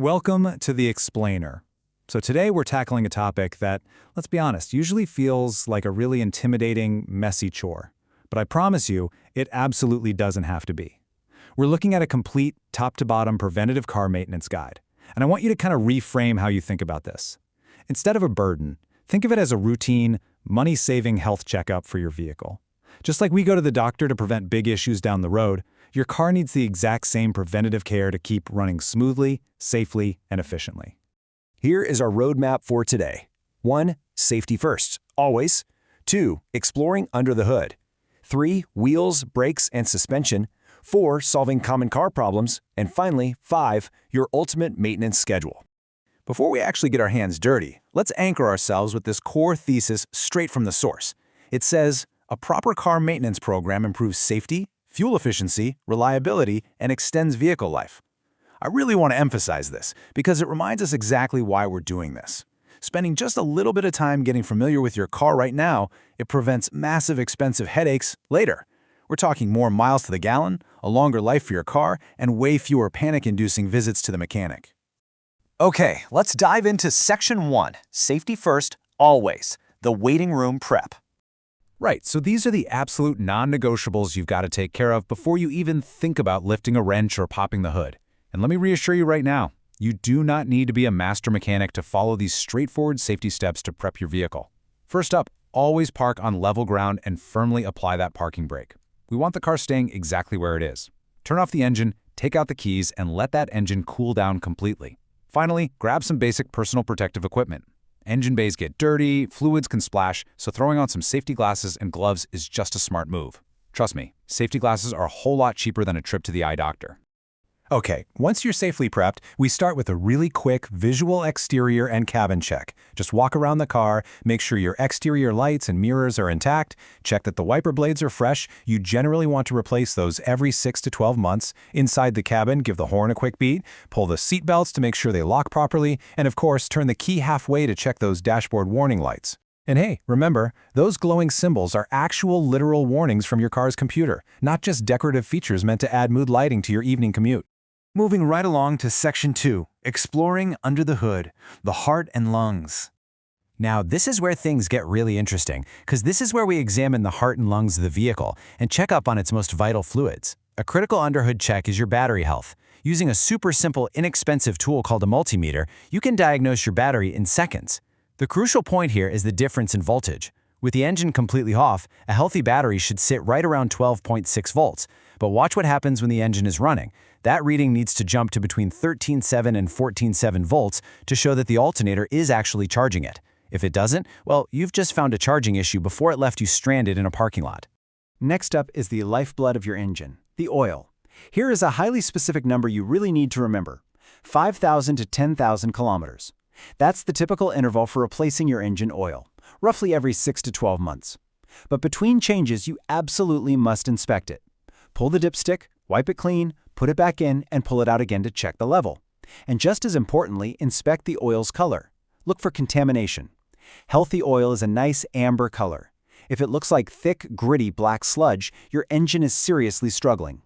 Welcome to The Explainer. So today we're tackling a topic that, let's be honest, usually feels like a really intimidating, messy chore. But I promise you, it absolutely doesn't have to be. We're looking at a complete, top-to-bottom preventative car maintenance guide. And I want you to kind of reframe how you think about this. Instead of a burden, think of it as a routine, money-saving health checkup for your vehicle. Just like we go to the doctor to prevent big issues down the road, your car needs the exact same preventative care to keep running smoothly, safely, and efficiently. Here is our roadmap for today. 1. Safety first, always. 2. Exploring under the hood. 3. Wheels, brakes, and suspension. 4. Solving common car problems. And finally, 5. Your ultimate maintenance schedule. Before we actually get our hands dirty, let's anchor ourselves with this core thesis straight from the source. It says, a proper car maintenance program improves safety, fuel efficiency, reliability, and extends vehicle life. I really want to emphasize this because it reminds us exactly why we're doing this. Spending just a little bit of time getting familiar with your car right now, it prevents massive expensive headaches later. We're talking more miles to the gallon, a longer life for your car, and way fewer panic-inducing visits to the mechanic. Okay, let's dive into Section 1, Safety First, Always, the waiting room prep. Right, so these are the absolute non-negotiables you've got to take care of before you even think about lifting a wrench or popping the hood. And let me reassure you right now, you do not need to be a master mechanic to follow these straightforward safety steps to prep your vehicle. First up, always park on level ground and firmly apply that parking brake. We want the car staying exactly where it is. Turn off the engine, take out the keys, and let that engine cool down completely. Finally, grab some basic personal protective equipment. Engine bays get dirty, fluids can splash, so throwing on some safety glasses and gloves is just a smart move. Trust me, safety glasses are a whole lot cheaper than a trip to the eye doctor. Okay, once you're safely prepped, we start with a really quick visual exterior and cabin check. Just walk around the car, make sure your exterior lights and mirrors are intact, check that the wiper blades are fresh. You generally want to replace those every 6 to 12 months. Inside the cabin, give the horn a quick beat, pull the seat belts to make sure they lock properly, and of course, turn the key halfway to check those dashboard warning lights. And hey, remember, those glowing symbols are actual literal warnings from your car's computer, not just decorative features meant to add mood lighting to your evening commute. Moving right along to Section 2, Exploring Under the Hood, the Heart and Lungs. Now, this is where things get really interesting, because this is where we examine the heart and lungs of the vehicle and check up on its most vital fluids. A critical underhood check is your battery health. Using a super simple, inexpensive tool called a multimeter, you can diagnose your battery in seconds. The crucial point here is the difference in voltage. With the engine completely off, a healthy battery should sit right around 12.6 volts. But watch what happens when the engine is running. That reading needs to jump to between 13.7 and 14.7 volts to show that the alternator is actually charging it. If it doesn't, well, you've just found a charging issue before it left you stranded in a parking lot. Next up is the lifeblood of your engine, the oil. Here is a highly specific number you really need to remember: 5,000 to 10,000 kilometers. That's the typical interval for replacing your engine oil, roughly every 6 to 12 months. But between changes, you absolutely must inspect it. Pull the dipstick, wipe it clean, put it back in, and pull it out again to check the level. And just as importantly, inspect the oil's color. Look for contamination. Healthy oil is a nice amber color. If it looks like thick, gritty black sludge, your engine is seriously struggling.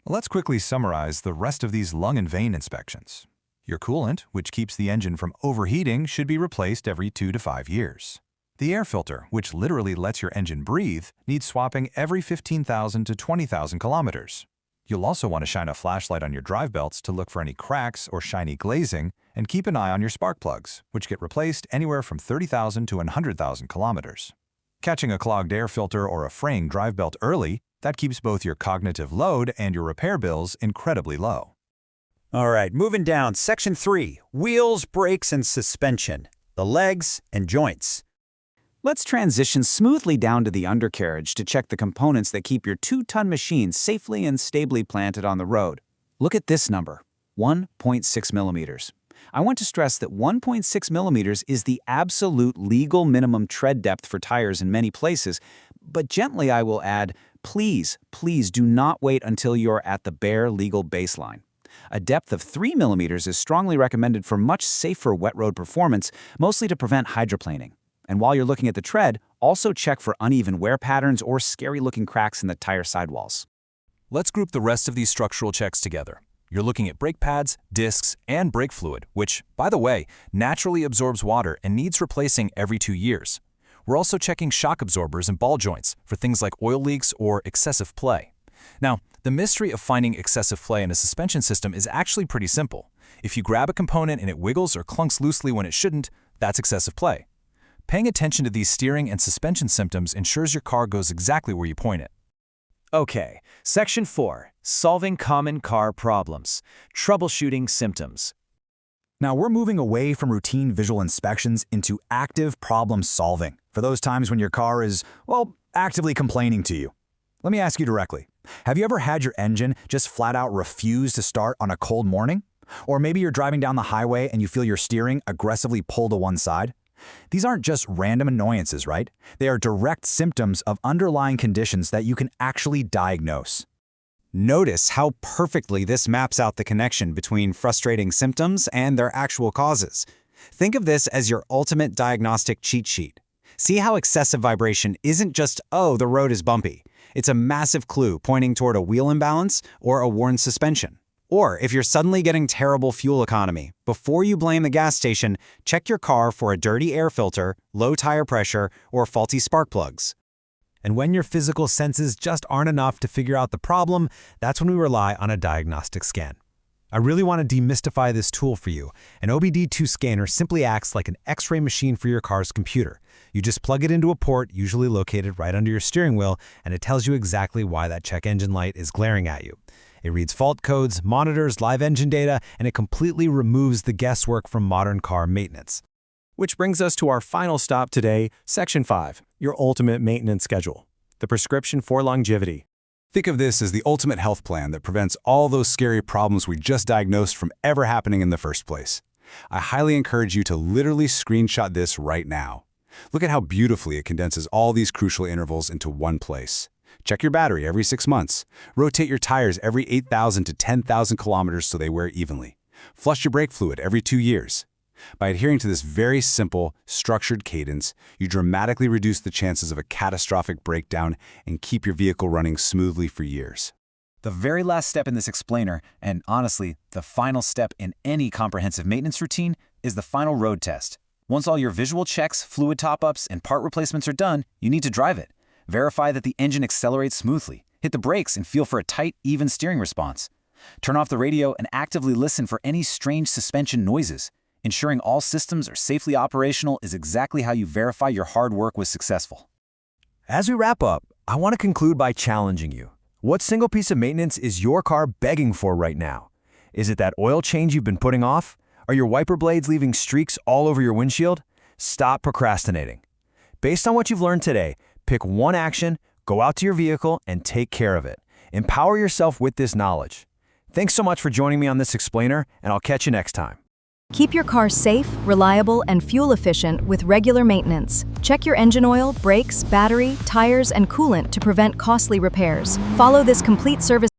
Let's quickly summarize the rest of these lung and vein inspections. Your coolant, which keeps the engine from overheating, should be replaced every 2 to 5 years. The air filter, which literally lets your engine breathe, needs swapping every 15,000 to 20,000 kilometers. You'll also want to shine a flashlight on your drive belts to look for any cracks or shiny glazing, and keep an eye on your spark plugs, which get replaced anywhere from 30,000 to 100,000 kilometers. Catching a clogged air filter or a fraying drive belt early, that keeps both your cognitive load and your repair bills incredibly low. All right, moving down, Section 3, Wheels, Brakes, and Suspension, the legs and joints. Let's transition smoothly down to the undercarriage to check the components that keep your 2-ton machine safely and stably planted on the road. Look at this number, 1.6 millimeters. I want to stress that 1.6 millimeters is the absolute legal minimum tread depth for tires in many places, but gently I will add, please do not wait until you're at the bare legal baseline. A depth of 3 millimeters is strongly recommended for much safer wet road performance, mostly to prevent hydroplaning. And while you're looking at the tread, also check for uneven wear patterns or scary-looking cracks in the tire sidewalls. Let's group the rest of these structural checks together. You're looking at brake pads, discs, and brake fluid, which, by the way, naturally absorbs water and needs replacing every 2 years. We're also checking shock absorbers and ball joints for things like oil leaks or excessive play. Now, the mystery of finding excessive play in a suspension system is actually pretty simple. If you grab a component and it wiggles or clunks loosely when it shouldn't, that's excessive play. Paying attention to these steering and suspension symptoms ensures your car goes exactly where you point it. Okay, Section 4. Solving common car problems. Troubleshooting symptoms. Now we're moving away from routine visual inspections into active problem solving for those times when your car is, well, actively complaining to you. Let me ask you directly. Have you ever had your engine just flat out refuse to start on a cold morning? Or maybe you're driving down the highway and you feel your steering aggressively pull to one side? These aren't just random annoyances, right? They are direct symptoms of underlying conditions that you can actually diagnose. Notice how perfectly this maps out the connection between frustrating symptoms and their actual causes. Think of this as your ultimate diagnostic cheat sheet. See how excessive vibration isn't just, oh, the road is bumpy. It's a massive clue pointing toward a wheel imbalance or a worn suspension. Or if you're suddenly getting terrible fuel economy, before you blame the gas station, check your car for a dirty air filter, low tire pressure, or faulty spark plugs. And when your physical senses just aren't enough to figure out the problem, that's when we rely on a diagnostic scan. I really want to demystify this tool for you. An OBD2 scanner simply acts like an X-ray machine for your car's computer. You just plug it into a port, usually located right under your steering wheel, and it tells you exactly why that check engine light is glaring at you. It reads fault codes, monitors live engine data, and it completely removes the guesswork from modern car maintenance. Which brings us to our final stop today, Section 5, your ultimate maintenance schedule, the prescription for longevity. Think of this as the ultimate health plan that prevents all those scary problems we just diagnosed from ever happening in the first place. I highly encourage you to literally screenshot this right now. Look at how beautifully it condenses all these crucial intervals into one place. Check your battery every 6 months. Rotate your tires every 8,000 to 10,000 kilometers so they wear evenly. Flush your brake fluid every 2 years. By adhering to this very simple, structured cadence, you dramatically reduce the chances of a catastrophic breakdown and keep your vehicle running smoothly for years. The very last step in this explainer, and honestly, the final step in any comprehensive maintenance routine, is the final road test. Once all your visual checks, fluid top-ups, and part replacements are done, you need to drive it. Verify that the engine accelerates smoothly. Hit the brakes and feel for a tight, even steering response. Turn off the radio and actively listen for any strange suspension noises. Ensuring all systems are safely operational is exactly how you verify your hard work was successful. As we wrap up, I want to conclude by challenging you. What single piece of maintenance is your car begging for right now? Is it that oil change you've been putting off? Are your wiper blades leaving streaks all over your windshield? Stop procrastinating. Based on what you've learned today, pick one action, go out to your vehicle, and take care of it. Empower yourself with this knowledge. Thanks so much for joining me on this explainer, and I'll catch you next time. Keep your car safe, reliable, and fuel efficient with regular maintenance. Check your engine oil, brakes, battery, tires, and coolant to prevent costly repairs. Follow this complete service